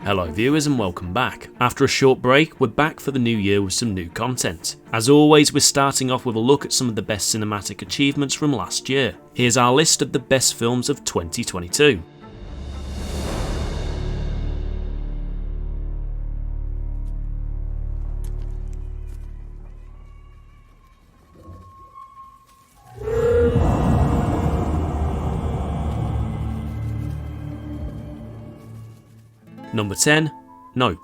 Hello viewers and welcome back. After a short break, we're back for the new year with some new content. As always, we're starting off with a look at some of the best cinematic achievements from last year. Here's our list of the best films of 2022. Number 10. Nope.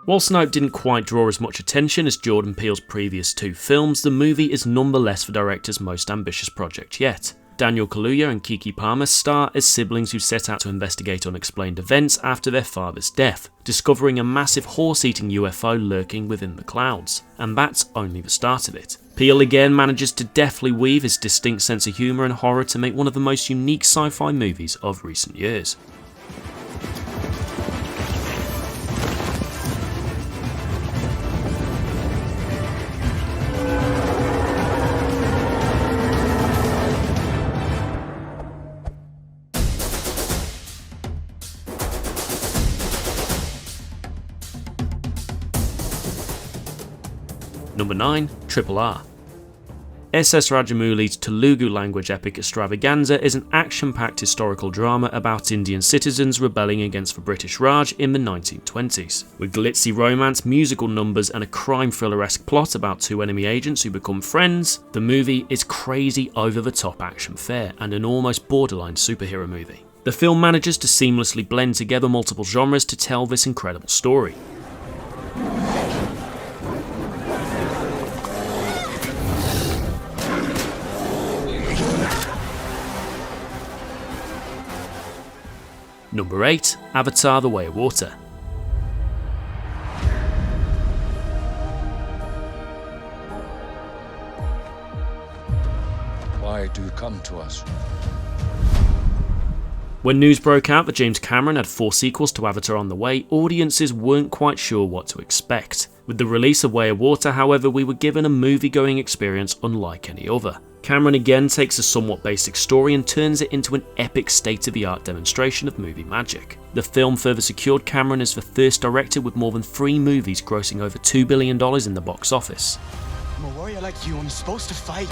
Whilst Nope didn't quite draw as much attention as Jordan Peele's previous two films, the movie is nonetheless the director's most ambitious project yet. Daniel Kaluuya and Keke Palmer star as siblings who set out to investigate unexplained events after their father's death, discovering a massive horse-eating UFO lurking within the clouds. And that's only the start of it. Peele again manages to deftly weave his distinct sense of humour and horror to make one of the most unique sci-fi movies of recent years. Number 9. RRR. SS Rajamouli's Telugu language epic extravaganza is an action-packed historical drama about Indian citizens rebelling against the British Raj in the 1920s. With glitzy romance, musical numbers and a crime thriller-esque plot about two enemy agents who become friends, the movie is crazy over-the-top action fare and an almost borderline superhero movie. The film manages to seamlessly blend together multiple genres to tell this incredible story. Number 8. Avatar: The Way of Water. Why do you come to us? When news broke out that James Cameron had 4 sequels to Avatar on the way, audiences weren't quite sure what to expect. With the release of Way of Water, however, we were given a movie-going experience unlike any other. Cameron again takes a somewhat basic story and turns it into an epic state-of-the-art demonstration of movie magic. The film further secured Cameron as the first director with more than 3 movies grossing over $2 billion in the box office. I'm a warrior like you, I'm supposed to fight.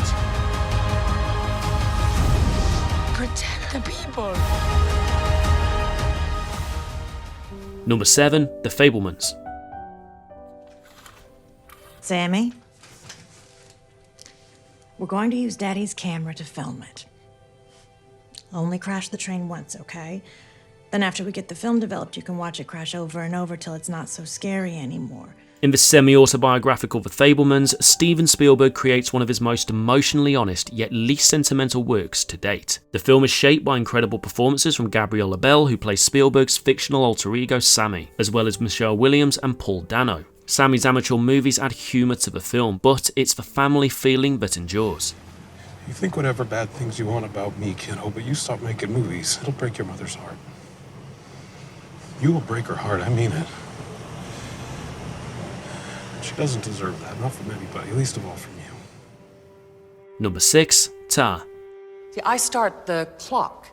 Protect the people. Number 7. The Fabelmans. Sammy, we're going to use Daddy's camera to film it. Only crash the train once, okay? Then after we get the film developed, you can watch it crash over and over till it's not so scary anymore. In the semi-autobiographical The Fabelmans, Steven Spielberg creates one of his most emotionally honest yet least sentimental works to date. The film is shaped by incredible performances from Gabrielle Labelle, who plays Spielberg's fictional alter ego Sammy, as well as Michelle Williams and Paul Dano. Sammy's amateur movies add humour to the film, but it's the family feeling that endures. You think whatever bad things you want about me, kiddo, but you stop making movies, it'll break your mother's heart. You will break her heart, I mean it. She doesn't deserve that, not from anybody, least of all from you. Number 6. Tar. See, I start the clock.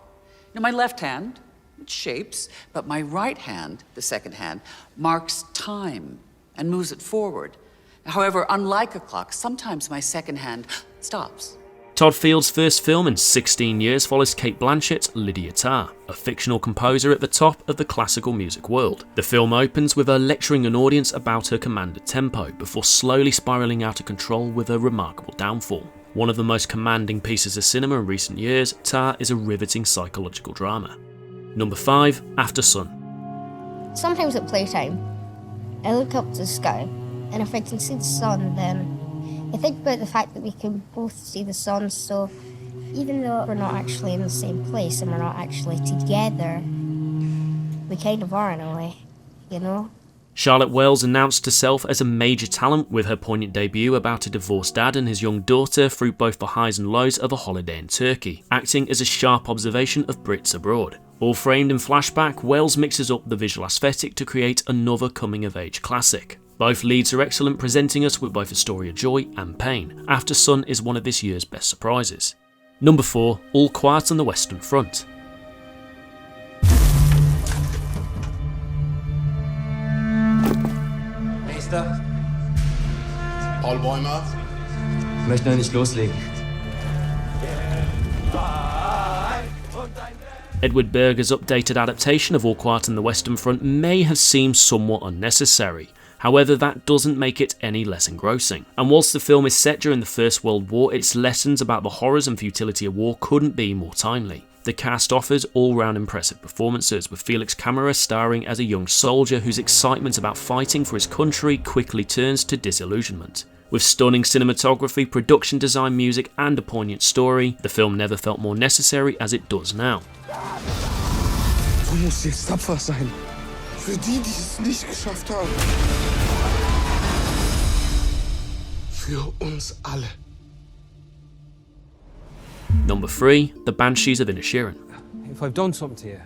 My left hand, it shapes, but my right hand, the second hand, marks time and moves it forward. However, unlike a clock, sometimes my second hand stops. Todd Field's first film in 16 years follows Cate Blanchett's Lydia Tarr, a fictional composer at the top of the classical music world. The film opens with her lecturing an audience about her commanded tempo, before slowly spiralling out of control with a remarkable downfall. One of the most commanding pieces of cinema in recent years, Tar is a riveting psychological drama. Number 5. Aftersun. Sometimes at playtime, I look up to the sky, and if I can see the sun, then I think about the fact that we can both see the sun, so even though we're not actually in the same place and we're not actually together, we kind of are in a way, you know? Charlotte Wells announced herself as a major talent with her poignant debut about a divorced dad and his young daughter through both the highs and lows of a holiday in Turkey, acting as a sharp observation of Brits abroad. All framed in flashback, Wells mixes up the visual aesthetic to create another coming-of-age classic. Both leads are excellent, presenting us with both a story of joy and pain. Aftersun is one of this year's best surprises. Number 4. All Quiet on the Western Front. Maulbäumer. Ich möchte noch nicht loslegen. Edward Berger's updated adaptation of All Quiet on the Western Front may have seemed somewhat unnecessary. However, that doesn't make it any less engrossing. And whilst the film is set during the First World War, its lessons about the horrors and futility of war couldn't be more timely. The cast offers all-round impressive performances, with Felix Camara starring as a young soldier whose excitement about fighting for his country quickly turns to disillusionment. With stunning cinematography, production design, music and a poignant story, the film never felt more necessary as it does now. Du musst jetzt tapfer sein. Für die, die es nicht geschafft haben. Für uns alle. Number 3, The Banshees of Inisherin. If I've done something to you,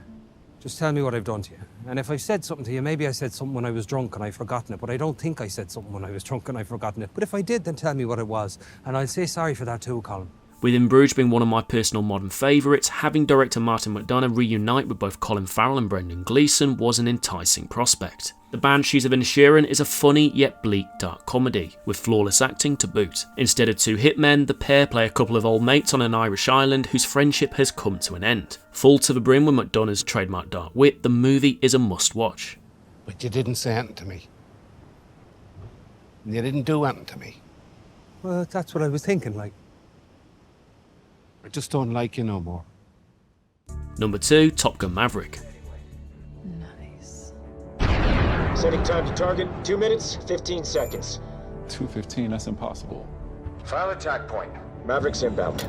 just tell me what I've done to you. And if I've said something to you, maybe I said something when I was drunk and I've forgotten it, but I don't think I said something when I was drunk and I've forgotten it. But if I did, then tell me what it was, and I'll say sorry for that too, Colin. With In Bruges being one of my personal modern favourites, having director Martin McDonagh reunite with both Colin Farrell and Brendan Gleeson was an enticing prospect. The Banshees of Inisherin is a funny yet bleak dark comedy, with flawless acting to boot. Instead of two hitmen, the pair play a couple of old mates on an Irish island whose friendship has come to an end. Full to the brim with McDonagh's trademark dark wit, the movie is a must-watch. But you didn't say anything to me. You didn't do anything to me. Well, that's what I was thinking, like. I just don't like you no more. Number 2, Top Gun Maverick. Nice. Setting time to target, 2 minutes, 15 seconds. 2:15, that's impossible. File attack point. Mavericks inbound.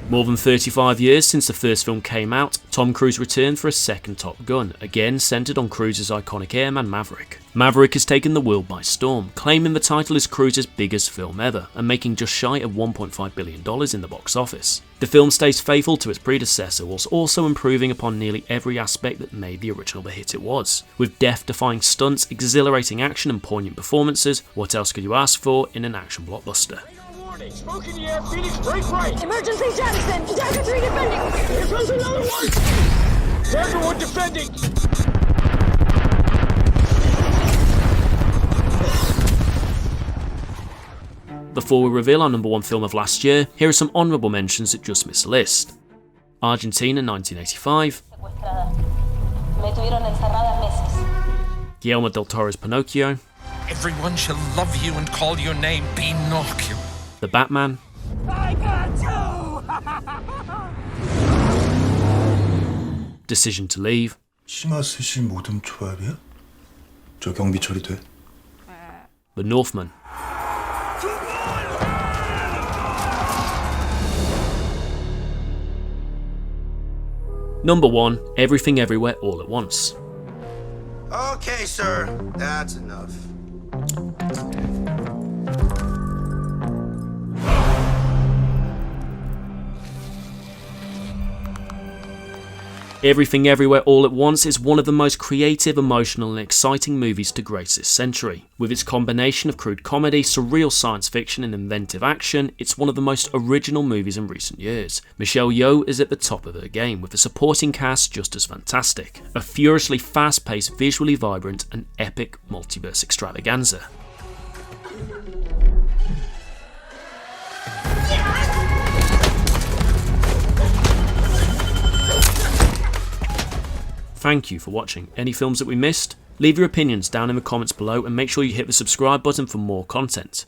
More than 35 years since the first film came out, Tom Cruise returned for a second Top Gun, again centred on Cruise's iconic airman Maverick. Maverick has taken the world by storm, claiming the title is Cruise's biggest film ever, and making just shy of $1.5 billion in the box office. The film stays faithful to its predecessor, whilst also improving upon nearly every aspect that made the original the hit it was. With death-defying stunts, exhilarating action and poignant performances, what else could you ask for in an action blockbuster? Smoke in the air, Phoenix, break right! Emergency jettison! Dagger 3 defending! Here comes another one! Dagger 1 defending! Before we reveal our number 1 film of last year, here are some honourable mentions that just missed the list. Argentina 1985, Guillermo del Toro's Pinocchio, Everyone shall love you and call your name Pinocchio. The Batman, I got two! Decision to Leave, 심하스시 모듬 초밥이야? 저 경비 처리돼? The Northman, Number 1, Everything Everywhere All at Once. Okay, sir. That's enough. Everything Everywhere All at Once is one of the most creative, emotional and exciting movies to grace this century. With its combination of crude comedy, surreal science fiction and inventive action, it's one of the most original movies in recent years. Michelle Yeoh is at the top of her game, with the supporting cast just as fantastic. A furiously fast-paced, visually vibrant and epic multiverse extravaganza. Thank you for watching. Any films that we missed? Leave your opinions down in the comments below and make sure you hit the subscribe button for more content.